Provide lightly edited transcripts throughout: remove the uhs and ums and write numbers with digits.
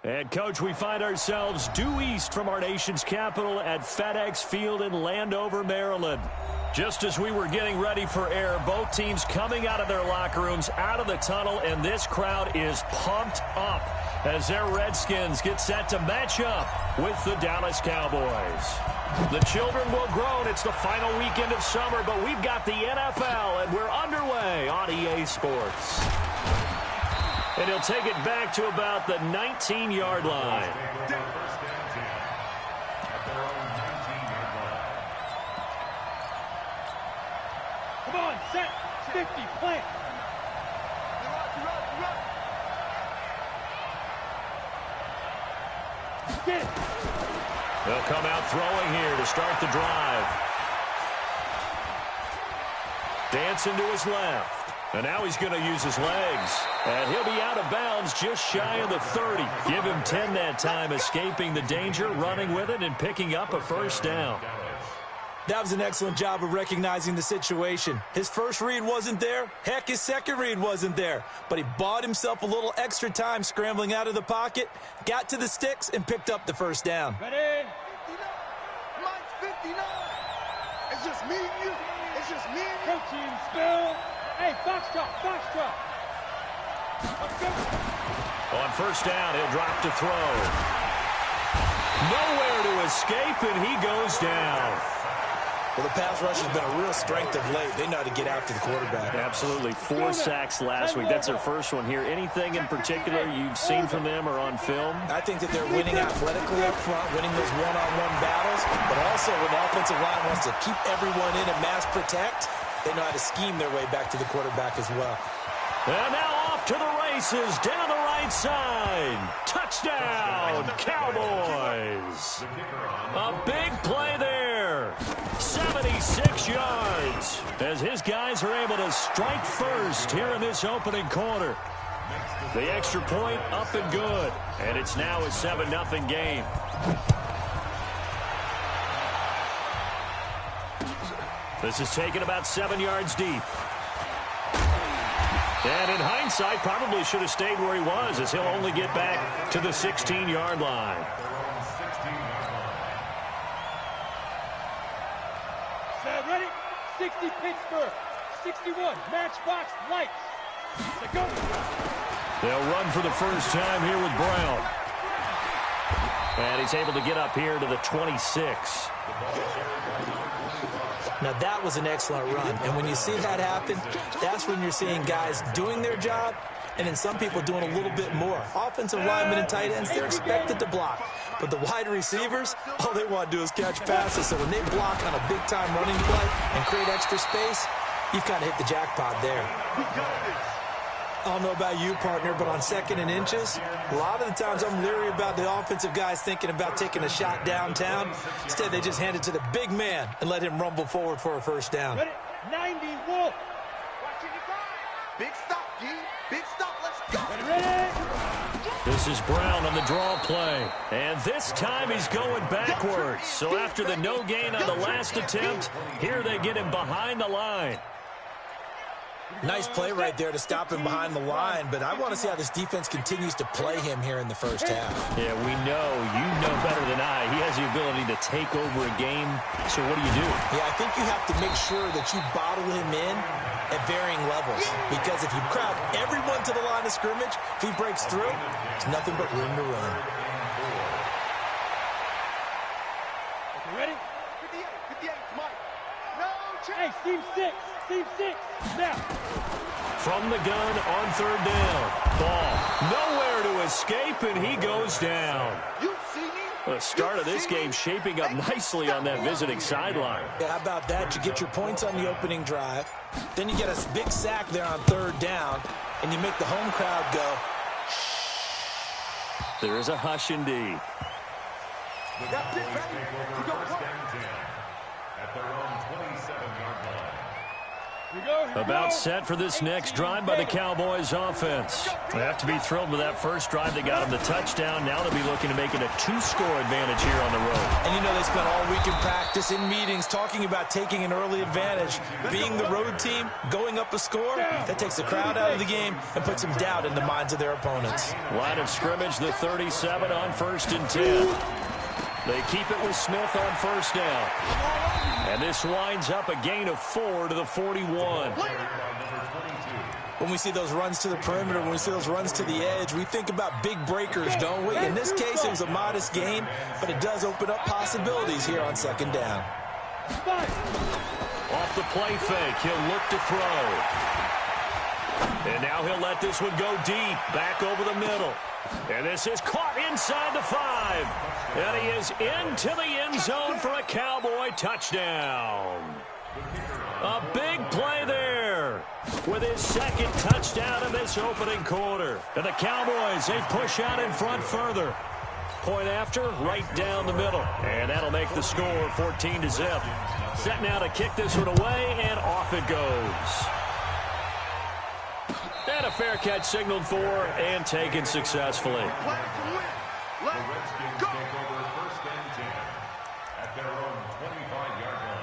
And, Coach, we find ourselves due east from our nation's capital at FedEx Field in Landover, Maryland. Just as we were getting ready for air, both teams coming out of their locker rooms, out of the tunnel, and this crowd is pumped up as their Redskins get set to match up with the Dallas Cowboys. The children will groan. It's the final weekend of summer, but we've got the NFL, and we're underway on EA Sports. And he'll take it back to about the 19-yard line. Come on, set, 50, plant. Get it. They'll come out throwing here to start the drive. Dancing to his left. And now he's going to use his legs. And he'll be out of bounds just shy of the 30. Give him 10 that time, escaping the danger, running with it, and picking up a first down. That was an excellent job of recognizing the situation. His first read wasn't there. Heck, his second read wasn't there. But he bought himself a little extra time scrambling out of the pocket, got to the sticks, and picked up the first down. Ready? 59. Mine's 59. It's just me and you. It's just me and you. Protein spill. Hey, foxtrot, foxtrot. Let's go. On first down, he'll drop to throw. Nowhere to escape, and he goes down. Well, the pass rush has been a real strength of late. They know how to get after the quarterback. Absolutely. 4 sacks last week. That's their first one here. Anything in particular you've seen from them or on film? I think that they're winning athletically up front, winning those one-on-one battles, but also when the offensive line wants to keep everyone in and mass protect, they know how to scheme their way back to the quarterback as well. And now off to the races, down the right side. Touchdown, Cowboys. A big play there. 76 yards as his guys are able to strike first here in this opening quarter. The extra point up and good. And it's now a 7-0 game. This is taken about 7 yards deep. And in hindsight, probably should have stayed where he was, as he'll only get back to the 16-yard line. Set, ready? 60 Pittsburgh. 61 Matchbox Lights. Let's go. They'll run for the first time here with Brown. And he's able to get up here to the 26. Now, that was an excellent run. And when you see that happen, that's when you're seeing guys doing their job and then some people doing a little bit more. Offensive linemen and tight ends, they're expected to block. But the wide receivers, all they want to do is catch passes. So when they block on a big-time running play and create extra space, you've kind of hit the jackpot there. I don't know about you, partner, but on 2nd and inches, a lot of the times I'm leery about the offensive guys thinking about taking a shot downtown. Instead, they just hand it to the big man and let him rumble forward for a first down. Ready? 90 Wolf. Big stop, D. Big stop. Let's go. Ready? This is Brown on the draw play. And this time he's going backwards. So after the no gain on the last attempt, here they get him behind the line. Nice play right there to stop him behind the line, but I want to see how this defense continues to play him here in the first half. Yeah, we know. You know better than I. He has the ability to take over a game. So what do you do? Yeah, I think you have to make sure that you bottle him in at varying levels, because if you crowd everyone to the line of scrimmage, if he breaks through, it's nothing but room to run. Okay, ready? 58, Mike. No chance. Hey, team 6. Team 6. Now. From the gun on 3rd down. Ball nowhere to escape, and he goes down. You see me? The start of this game shaping up nicely on that visiting sideline. Yeah, how about that? You get your points on the opening drive, then you get a big sack there on 3rd down, and you make the home crowd go, shh. There is a hush indeed. That's it, ready? We go play. At their own 27-yard line. We About set for this next drive by the Cowboys offense. They have to be thrilled with that first drive that got them the touchdown. Now they'll be looking to make it a 2-score advantage here on the road. And you know they spent all week in practice, in meetings, talking about taking an early advantage. Being the road team, going up a score, that takes the crowd out of the game and puts some doubt in the minds of their opponents. Line of scrimmage, the 37 on 1st and 10. They keep it with Smith on 1st down. And this winds up a gain of 4 to the 41. When we see those runs to the perimeter, when we see those runs to the edge, we think about big breakers, don't we? In this case, it was a modest gain, but it does open up possibilities here on 2nd down. Off the play fake, he'll look to throw. And now he'll let this one go deep, back over the middle. And this is caught inside the 5. And he is into the end zone for a Cowboy touchdown. A big play there with his 2nd touchdown of this opening quarter. And the Cowboys, they push out in front further. Point after, right down the middle. And that'll make the score 14-0. Set now to kick this one away, and off it goes. And a fair catch signaled for and taken successfully. The Redskins take over 1st and 10 at their own 25-yard line.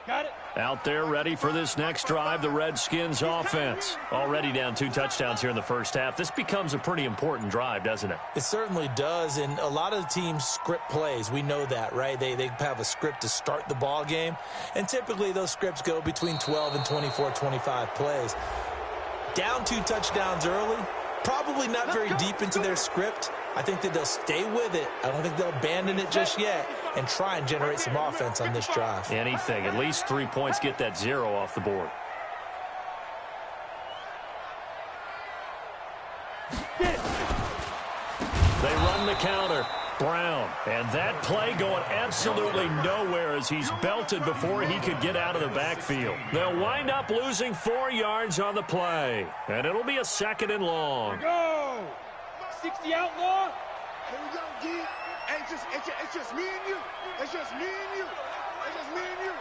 Got it. Out there ready for this next drive, the Redskins offense. Already down 2 touchdowns here in the first half. This becomes a pretty important drive, doesn't it? It certainly does, and a lot of the teams script plays. We know that, right? They have a script to start the ball game, and typically those scripts go between 12 and 24, 25 plays. Down 2 touchdowns early, probably not very deep into their script. I think that they'll stay with it. I don't think they'll abandon it just yet and try and generate some offense on this drive. Anything. At least 3 points, get that 0 off the board. They run the counter. Brown. And that play going absolutely nowhere as he's belted before he could get out of the backfield. They'll wind up losing 4 yards on the play. And it'll be a 2nd and long. Go! 60 outlaw. Here we go, G. Hey, it's just me and you. It's just me and you. It's just me and you.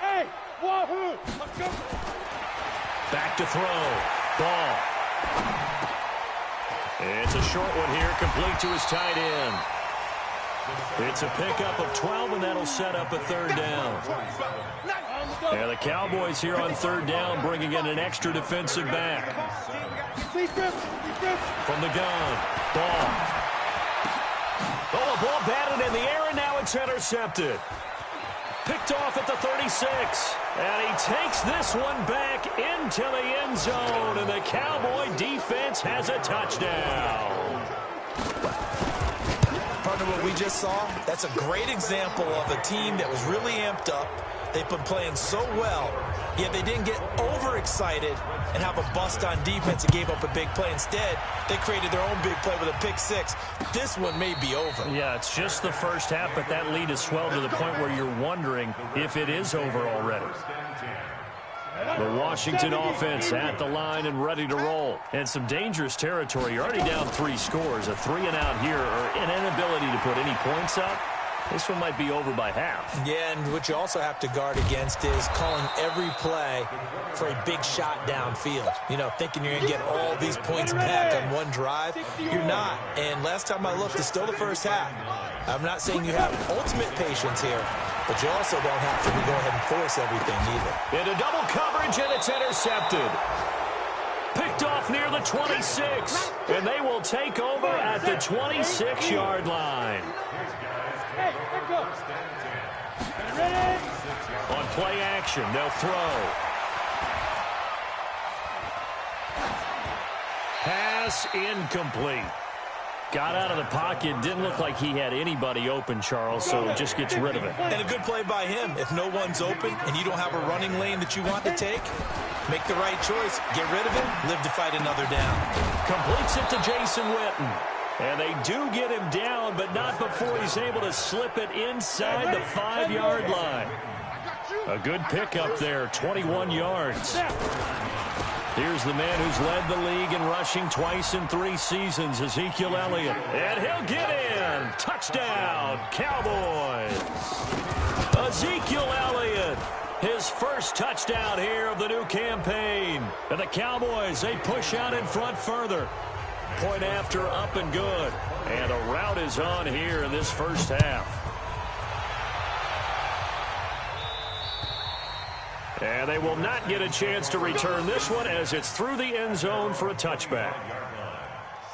Hey, wahoo! Let's go. Back to throw. Ball. It's a short one here, complete to his tight end. It's a pickup of 12, and that'll set up a 3rd down. Yeah, the Cowboys here on 3rd down, bringing in an extra defensive back. From the gun. Ball. Oh, the ball batted in the air, and now it's intercepted. Picked off at the 36. And he takes this one back into the end zone, and the Cowboy defense has a touchdown. Partner, what we just saw, that's a great example of a team that was really amped up. They've been playing so well, yet they didn't get overexcited and have a bust on defense and gave up a big play. Instead, they created their own big play with a pick 6. This one may be over. Yeah, it's just the first half, but that lead has swelled to the point where you're wondering if it is over already. The Washington offense at the line and ready to roll. And some dangerous territory. You're already down 3 scores. A 3-and-out here, or an inability to put any points up. This one might be over by half. Yeah, and what you also have to guard against is calling every play for a big shot downfield. You know, thinking you're going to get all these points back on one drive. You're not. And last time I looked, it's still the first half. I'm not saying you have ultimate patience here, but you also don't have to go ahead and force everything either. Into double coverage, and it's intercepted. Picked off near the 26. And they will take over at the 26-yard line. Hey, let go. Ready? On play action, they'll throw. Pass incomplete. Got out of the pocket. Didn't look like he had anybody open, Charles, so just gets rid of it. And a good play by him. If no one's open and you don't have a running lane that you want to take, make the right choice. Get rid of him. Live to fight another down. Completes it to Jason Witten. And they do get him down, but not before he's able to slip it inside the 5-yard line. A good pickup there, 21 yards. Here's the man who's led the league in rushing twice in 3 seasons, Ezekiel Elliott. And he'll get in. Touchdown, Cowboys. Ezekiel Elliott, his first touchdown here of the new campaign. And the Cowboys, they push out in front further. Point after, up and good. And a rout is on here in this first half. And they will not get a chance to return this one as it's through the end zone for a touchback.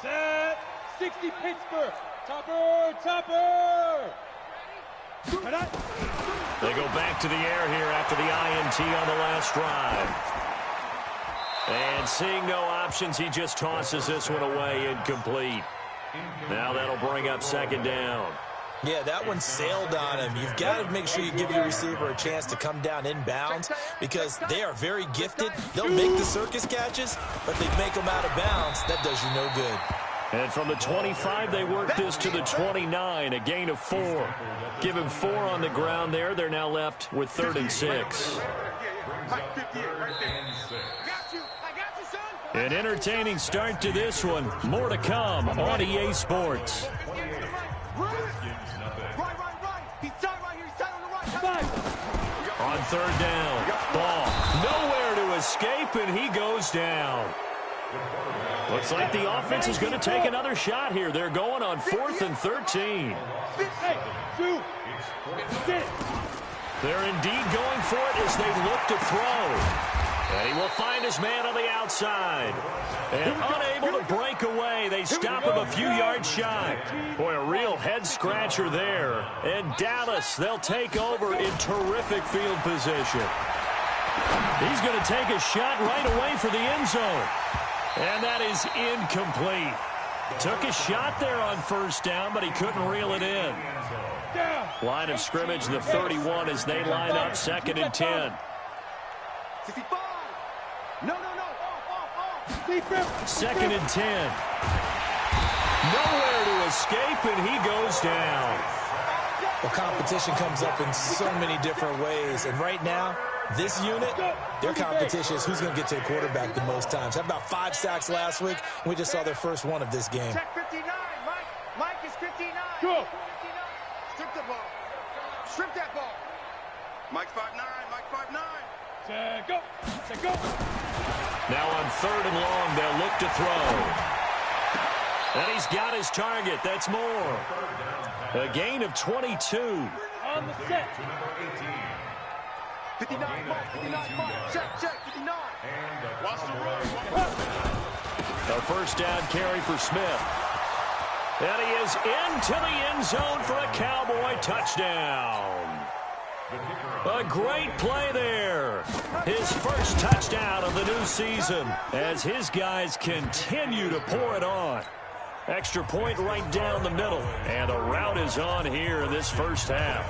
Set. 60 Pittsburgh. Topper. Topper. They go back to the air here after the INT on the last drive. And seeing no options, he just tosses this one away, incomplete. Now that'll bring up second down. Yeah, that one sailed on him. You've got to make sure you give your receiver a chance to come down inbounds because they are very gifted. They'll make the circus catches, but they make them out of bounds. That does you no good. And from the 25, they work this to the 29, a gain of 4. Give him 4 on the ground there. They're now left with 3rd and 6. An entertaining start to this one. More to come on EA Sports. On 3rd down, ball nowhere to escape, and he goes down. Looks like the offense is going to take another shot here. They're going on 4th and 13. They're indeed going for it as they look to throw. And he will find his man on the outside. And unable to break away, they stop him a few yards shy. Boy, a real head-scratcher there. And Dallas, they'll take over in terrific field position. He's going to take a shot right away for the end zone. And that is incomplete. Took a shot there on 1st down, but he couldn't reel it in. Line of scrimmage, the 31, as they line up 2nd and 10. 2nd and 10. Nowhere to escape, and he goes down. Well, competition comes up in so many different ways. And right now, this unit, their competition is who's going to get to the quarterback the most times. Had about 5 sacks last week. We just saw their first one of this game. Check 59, Mike. Mike is 59. Go. Strip the ball. Strip that ball. Mike 5'9", Mike 5'9". Set, go. Set, go. Now on 3rd and long, they'll look to throw. And he's got his target. That's more. A gain of 22. On the set. 59, Mike, 59, Mike. Check, 59. Watch the run. A 1st down carry for Smith. And he is into the end zone for a Cowboy touchdown. A great play there. His first touchdown of the new season as his guys continue to pour it on. Extra point right down the middle. And the rout is on here in this first half.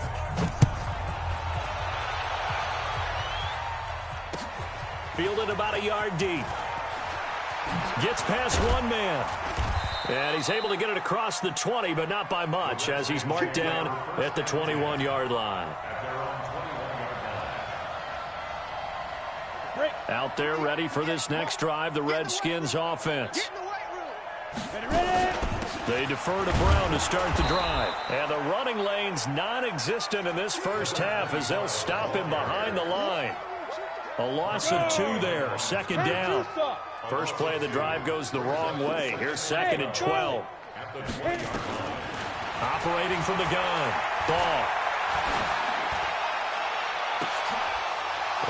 Fielded about a yard deep. Gets past one man. And he's able to get it across the 20, but not by much, as he's marked down at the 21-yard line. Out there ready for this next drive, the Redskins offense. They defer to Brown to start the drive. And the running lane's non-existent in this first half as they'll stop him behind the line. A loss of 2 there, 2nd down. First play of the drive goes the wrong way. Here's 2nd and 12. Operating from the gun. Ball.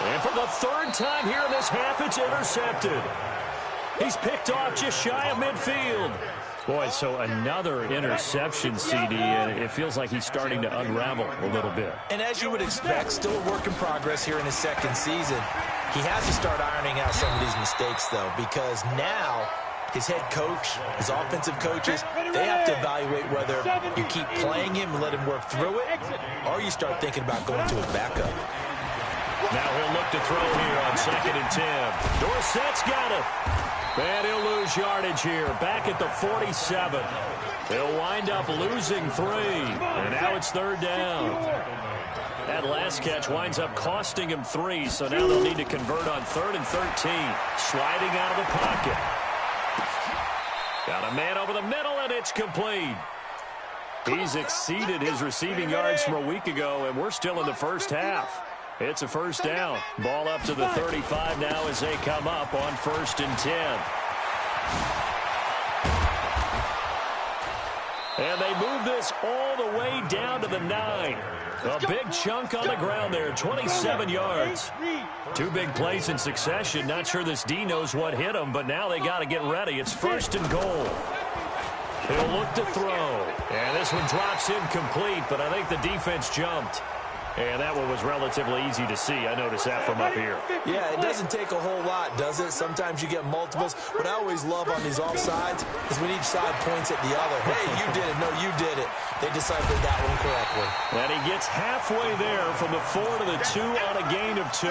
And for the 3rd time here in this half, it's intercepted. He's picked off just shy of midfield. Boy, so another interception, CD, and it feels like he's starting to unravel a little bit. And as you would expect, still a work in progress here in his 2nd season. He has to start ironing out some of these mistakes, though, because now his head coach, his offensive coaches, they have to evaluate whether you keep playing him and let him work through it, or you start thinking about going to his backup. Now he'll look to throw here on 2nd and 10. Dorsett's got it. And he'll lose yardage here, back at the 47. They'll wind up losing 3, and now it's 3rd down. That last catch winds up costing him 3, so now they'll need to convert on 3rd and 13. Sliding out of the pocket. Got a man over the middle, and it's complete. He's exceeded his receiving yards from a week ago, and we're still in the first half. It's a 1st down. Ball up to the 35 now as they come up on 1st and 10. And they move this all the way down to the 9. A big chunk on the ground there, 27 yards. 2 big plays in succession. Not sure this D knows what hit him, but now they got to get ready. It's 1st and goal. He'll look to throw. And this one drops incomplete, but I think the defense jumped. And that one was relatively easy to see. I noticed that from up here. Yeah, it doesn't take a whole lot, does it? Sometimes you get multiples. What I always love on these offsides is when each side points at the other. Hey, you did it. No, you did it. They deciphered that one correctly. And he gets halfway there from the 4 to the 2 on a gain of 2.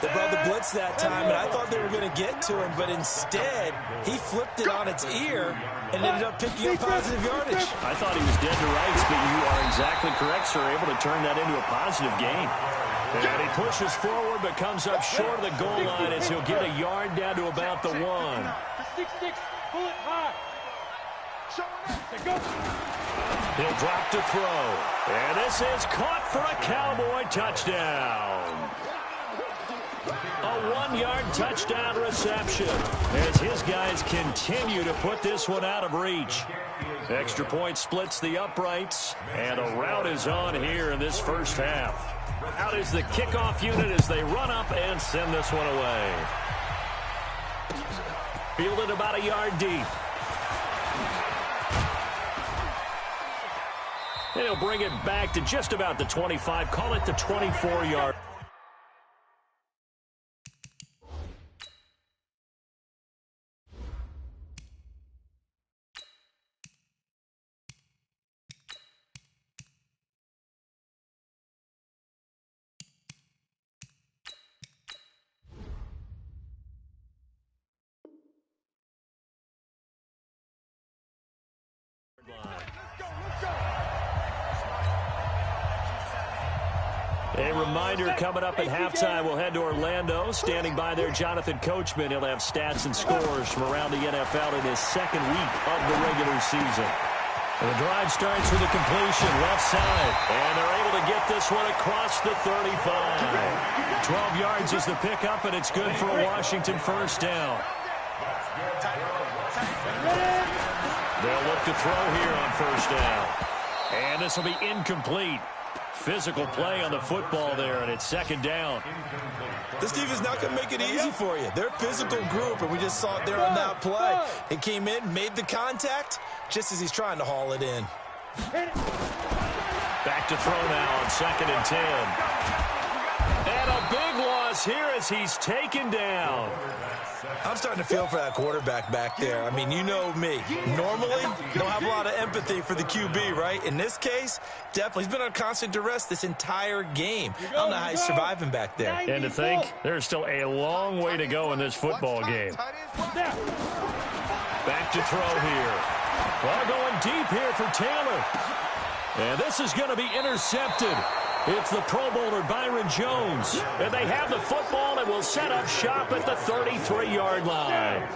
They brought the blitz that time, and I thought they were going to get to him, but instead, he flipped it on its ear and ended up picking up positive yardage. I thought he was dead to rights, but you are exactly correct, sir. Able to turn that into a positive gain. And he pushes forward, but comes up short of the goal line as he'll get a yard down to about the 1. 6-6, bullet high. He'll drop to throw. And this is caught for a Cowboy touchdown. A 1-yard touchdown reception as his guys continue to put this one out of reach. Extra point splits the uprights, and a rout is on here in this first half. Out is the kickoff unit as they run up and send this one away. Fielded about a yard deep. And he'll bring it back to just about the 25. Call it the 24-yard. A reminder coming up at halftime, we'll head to Orlando. Standing by there, Jonathan Coachman. He'll have stats and scores from around the NFL in his 2nd week of the regular season. And the drive starts with a completion left side. And they're able to get this one across the 35. 12 yards is the pickup, and it's good for a Washington 1st down. They'll look to throw here on 1st down. And this will be incomplete. Physical play on the football there, and it's 2nd down. This defense is not going to make it easy for you. They're a physical group, and we just saw it there on that play. He came in, made the contact, just as he's trying to haul it in. Back to throw now on 2nd and 10. And a big loss here as he's taken down. I'm starting to feel for that quarterback back there. I mean, you know me. Normally, don't have a lot of empathy for the QB, right? In this case, definitely. He's been on constant duress this entire game. I don't know how he's surviving back there. And to think, there's still a long way to go in this football game. Back to throw here. Ball going deep here for Taylor. And this is going to be intercepted. It's the Pro Bowler Byron Jones. And they have the football and will set up shop at the 33-yard line.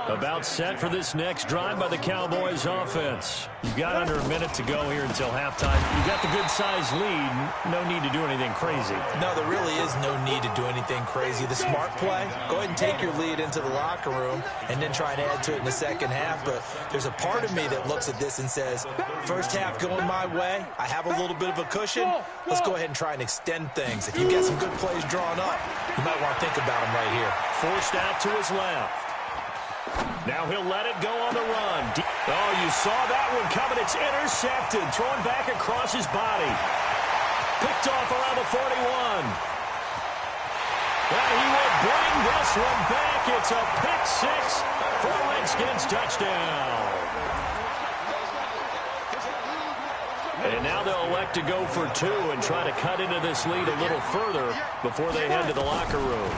About set for this next drive by the Cowboys offense. You've got under a minute to go here until halftime. You've got the good-sized lead. No need to do anything crazy. No, there really is no need to do anything crazy. The smart play, go ahead and take your lead into the locker room and then try and add to it in the 2nd half. But there's a part of me that looks at this and says, first half going my way. I have a little bit of a cushion. Let's go ahead and try and extend things. If you've got some good plays drawn up, you might want to think about them right here. Forced out to his left. Now he'll let it go on the run. Oh, you saw that one coming. It's intercepted. Thrown back across his body. Picked off around the 41. And he will bring this one back. It's a pick six for a Redskins touchdown. And now they'll elect to go for two and try to cut into this lead a little further before they head to the locker room.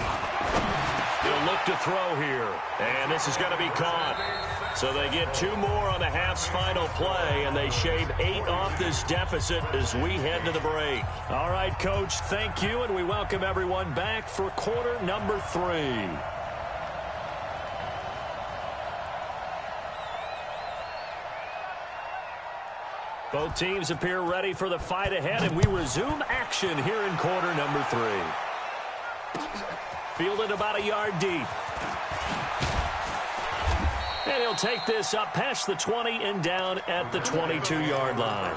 They'll look to throw here, and this is going to be caught. So they get two more on the half's final play, and they shave 8 off this deficit as we head to the break. All right, Coach, thank you, and we welcome everyone back for quarter number 3. Both teams appear ready for the fight ahead, and we resume action here in quarter number 3. Fielded about a yard deep. And he'll take this up past the 20 and down at the 22-yard line.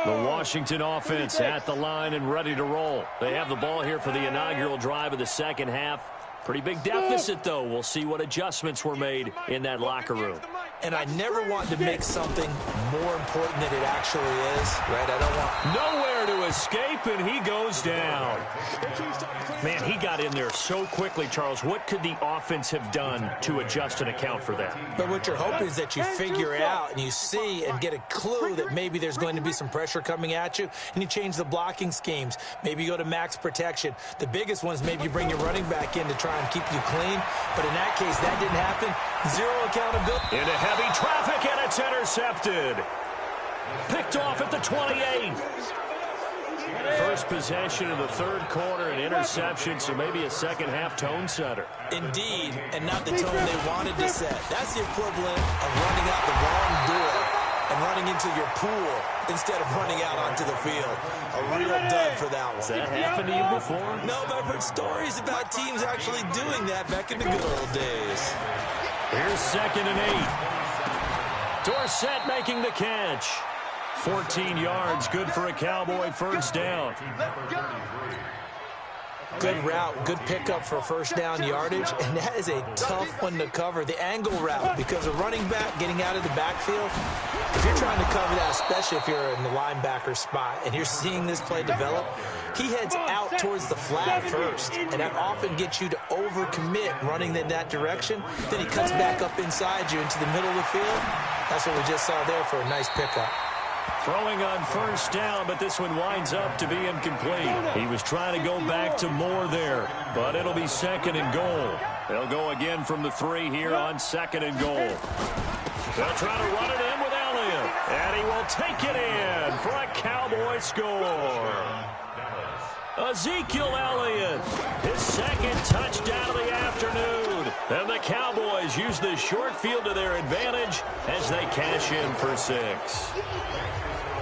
The Washington offense at the line and ready to roll. They have the ball here for the inaugural drive of the second half. Pretty big deficit, though. We'll see what adjustments were made in that locker room. And I never want to make something more important than it actually is, right? I don't want... Nowhere to escape, and he goes down. Man, he got in there so quickly, Charles. What could the offense have done to adjust and account for that? But what you're hoping is that you figure it out and you see and get a clue that maybe there's going to be some pressure coming at you, and you change the blocking schemes. Maybe you go to max protection. The biggest one is maybe you bring your running back in to try and keep you clean. But in that case, that didn't happen. Zero accountability. Into heavy traffic, and it's intercepted. Picked off at the 28. First possession of the third quarter, an interception, so maybe a second-half tone setter. Indeed, and not the tone they wanted to set. That's the equivalent of running out the wrong door and running into your pool instead of running out onto the field. A real dud for that one. Has that happened to you before? No, but I've heard stories about teams actually doing that back in the good old days. Here's 2nd and 8. Dorsett making the catch. 14 yards, good for a Cowboy first down. Good route, good pickup for first down yardage, and that is a tough one to cover, the angle route, because a running back getting out of the backfield, if you're trying to cover that, especially if you're in the linebacker spot, and you're seeing this play develop, he heads out towards the flat first, and that often gets you to overcommit running in that direction. Then he cuts back up inside you into the middle of the field. That's what we just saw there for a nice pickup. Throwing on first down, but this one winds up to be incomplete. He was trying to go back to more there, but it'll be 2nd and goal. They'll go again from the 3 here on 2nd and goal. They'll try to run it in with Elliott, and he will take it in for a Cowboy score. Ezekiel Elliott, his 2nd touchdown of the afternoon. And the Cowboys use the short field to their advantage as they cash in for 6.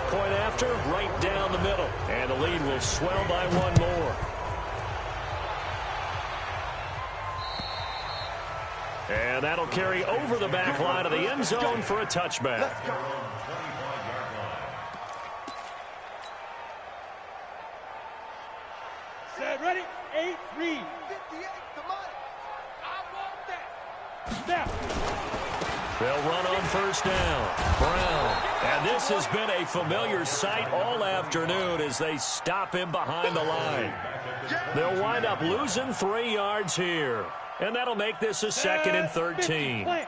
Point after, right down the middle. And the lead will swell by 1 more. And that'll carry over the back line of the end zone for a touchback. Set, ready, 8, read. 58, come on. I want that. Snap. They'll run on first down. Brown. And this has been a familiar sight all afternoon as they stop him behind the line. They'll wind up losing 3 yards here. And that'll make this a 2nd and 13. Watch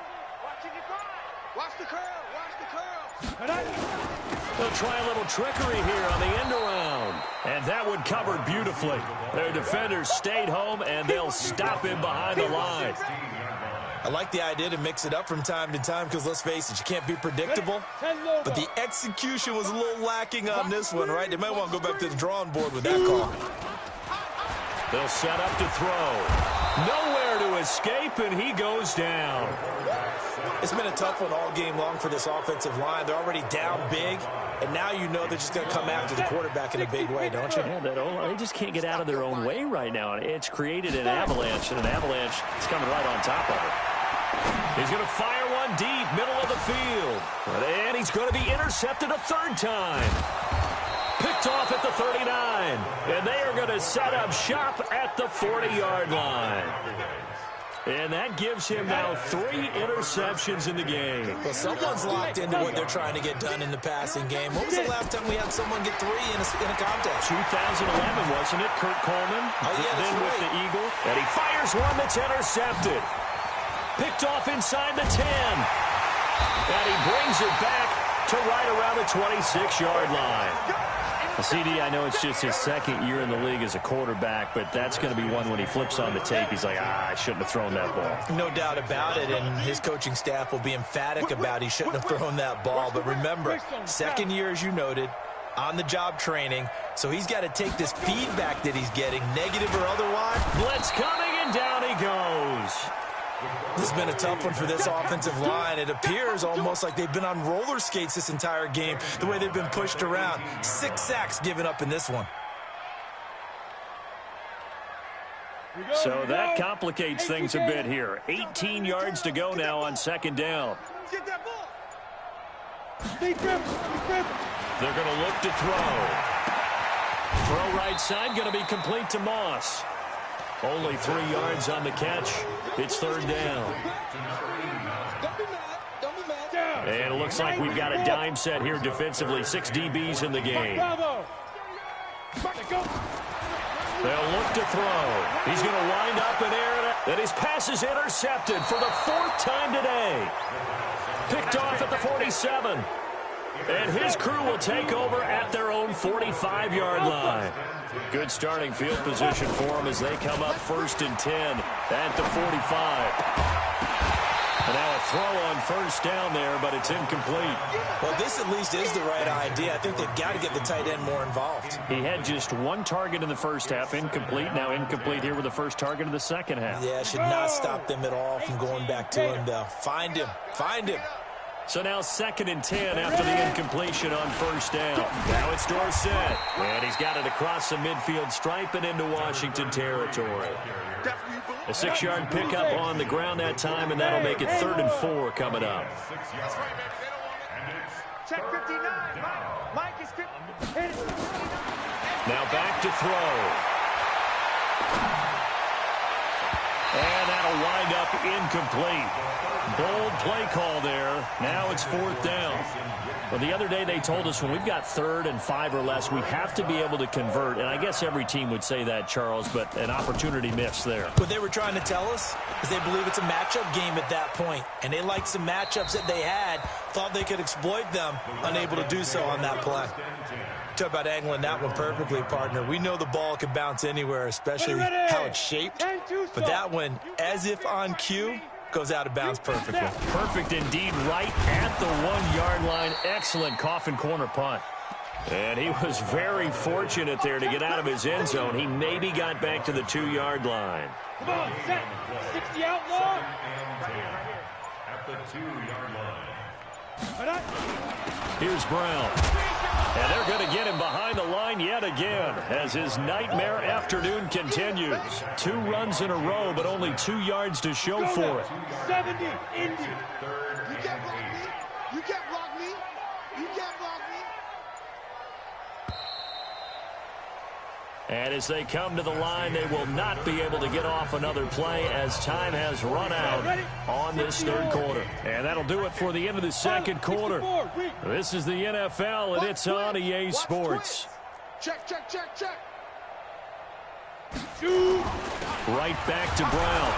the curl. Watch the curl. They'll try a little trickery here on the end around. And that one covered beautifully. Their defenders stayed home, and they'll stop him behind the line. I like the idea to mix it up from time to time because, let's face it, you can't be predictable. But the execution was a little lacking on this one, right? They might want to go back to the drawing board with that call. They'll set up to throw. Nowhere to escape, and he goes down. It's been a tough one all game long for this offensive line. They're already down big, and now you know they're just going to come after the quarterback in a big way, don't you? Yeah, they just can't get out of their own way right now. It's created an avalanche, and an avalanche is coming right on top of it. He's going to fire one deep, middle of the field. And he's going to be intercepted a 3rd time. Picked off at the 39. And they are going to set up shop at the 40-yard line. And that gives him now 3 interceptions. interceptions in the game. Well, someone's locked into what they're trying to get done in the passing game. When was the last time we had someone get 3 in a contest? 2011, wasn't it? Kurt Coleman. Oh, yeah, then that's with right. the Eagle. And he fires one that's intercepted. Picked off inside the 10. And he brings it back to right around the 26-yard line. CD, I know it's just his second year in the league as a quarterback, but that's going to be one when he flips on the tape. He's like, I shouldn't have thrown that ball. No doubt about it, and his coaching staff will be emphatic about he shouldn't have thrown that ball. But remember, second year, as you noted, on-the-job training, so he's got to take this feedback that he's getting, negative or otherwise. Blitz coming, and down he goes. This has been a tough one for this offensive line. It appears almost like they've been on roller skates this entire game, the way they've been pushed around. 6 sacks given up in this one. So that complicates things a bit here. 18 yards to go now on second down. Get that ball. Stay dribble. They're going to look to throw. Throw right side, going to be complete to Moss. Only 3 yards on the catch. It's third down. And it looks like we've got a dime set here defensively. 6 DBs in the game. They'll look to throw. He's going to wind up in air. And his pass is intercepted for the 4th time today. Picked off at the 47. And his crew will take over at their own 45-yard line. Good starting field position for them as they come up 1st and 10 at the 45. And now a throw on first down there, but it's incomplete. Well, this at least is the right idea. I think they've got to get the tight end more involved. He had just 1 target in the first half, incomplete. Now incomplete here with the first target of the second half. Yeah, should not stop them at all from going back to him, though. Find him. So now 2nd and 10 after the incompletion on first down. Now it's Dorsett. And he's got it across the midfield stripe and into Washington territory. A 6-yard pickup on the ground that time, and that'll make it 3rd and 4 coming up. Check 59. Mike is good. Now back to throw. And that'll wind up incomplete. Bold play call there. Now it's 4th down. Well, the other day they told us when we've got 3rd and 5 or less, we have to be able to convert. And I guess every team would say that, Charles, but an opportunity missed there. What they were trying to tell us is they believe it's a matchup game at that point. And they liked some matchups that they had, thought they could exploit them, unable to do so on that play. Talk about angling that one perfectly, partner. We know the ball can bounce anywhere, especially how it's shaped. But that one, as if on cue, goes out of bounds perfectly. Perfect indeed, right at the 1-yard line. Excellent coffin corner punt. And he was very fortunate there to get out of his end zone. He maybe got back to the 2-yard line. Come on, set. 60 out long. At the 2-yard line. Here's Brown. And they're going to get him behind the line yet again as his nightmare afternoon continues. 2 runs in a row, but only 2 yards to show for it. 70, Indy. You can't block me. You can't block me. You can't block me. And as they come to the line, they will not be able to get off another play as time has run out on this 3rd quarter. And that'll do it for the end of the 2nd quarter. This is the NFL, and it's on EA Sports. Check. Right back to Brown.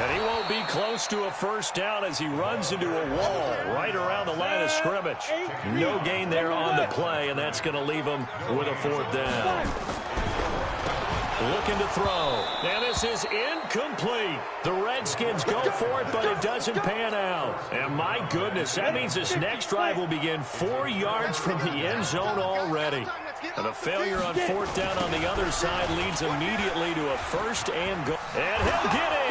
And he won't be close to a first down as he runs into a wall right around the line of scrimmage. No gain there on the play, and that's going to leave him with a 4th down. Looking to throw. And this is incomplete. The Redskins go for it, but it doesn't pan out. And my goodness, that means this next drive will begin 4 yards from the end zone already. And a failure on 4th down on the other side leads immediately to a 1st and goal. And he'll get in.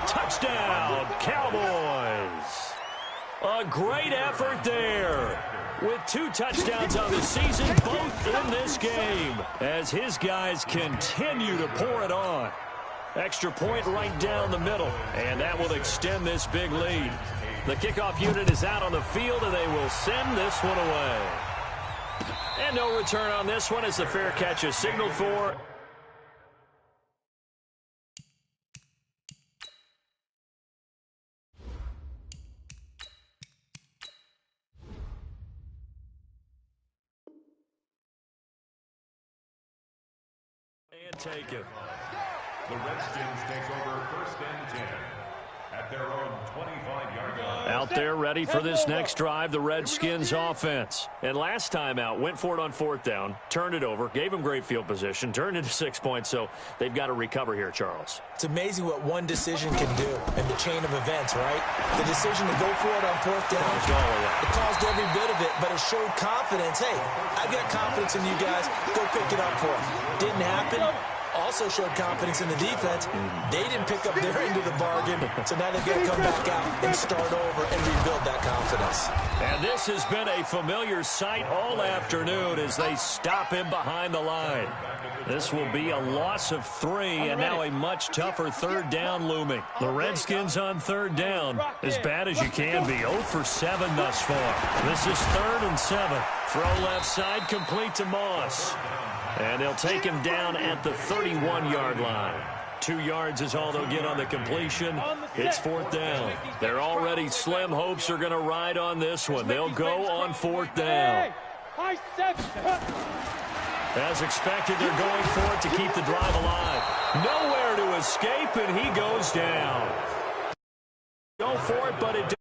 Touchdown, Cowboys. A great effort there. With 2 touchdowns on the season, both in this game, as his guys continue to pour it on. Extra point right down the middle, and that will extend this big lead. The kickoff unit is out on the field, and they will send this one away. And no return on this one as the fair catch is signaled for. taken. The Redskins take over first and 10 at their own 25-yard line. Out there ready for this next drive, the Redskins offense. And last time out, went for it on fourth down, turned it over, gave them great field position, turned into 6 points, so they've got to recover here, Charles. It's amazing what one decision can do in the chain of events, right? The decision to go for it on fourth down, it caused every bit of it, but it showed confidence. Hey, I've got confidence in you guys. Go pick it up for them. Didn't happen. Also showed confidence in the defense. They didn't pick up their end of the bargain, so now they've got to come back out and start over and rebuild that confidence. And this has been a familiar sight all afternoon as they stop him behind the line. This will be a loss of 3, and now a much tougher third down looming. The Redskins on third down, as bad as you can be, 0 for 7 thus far. This is 3rd and 7. Throw left side, complete to Moss. And they'll take him down at the 31-yard line. 2 yards is all they'll get on the completion. It's 4th down. Their already slim hopes are going to ride on this one. They'll go on 4th down. As expected, they're going for it to keep the drive alive. Nowhere to escape, and he goes down. Go for it, but it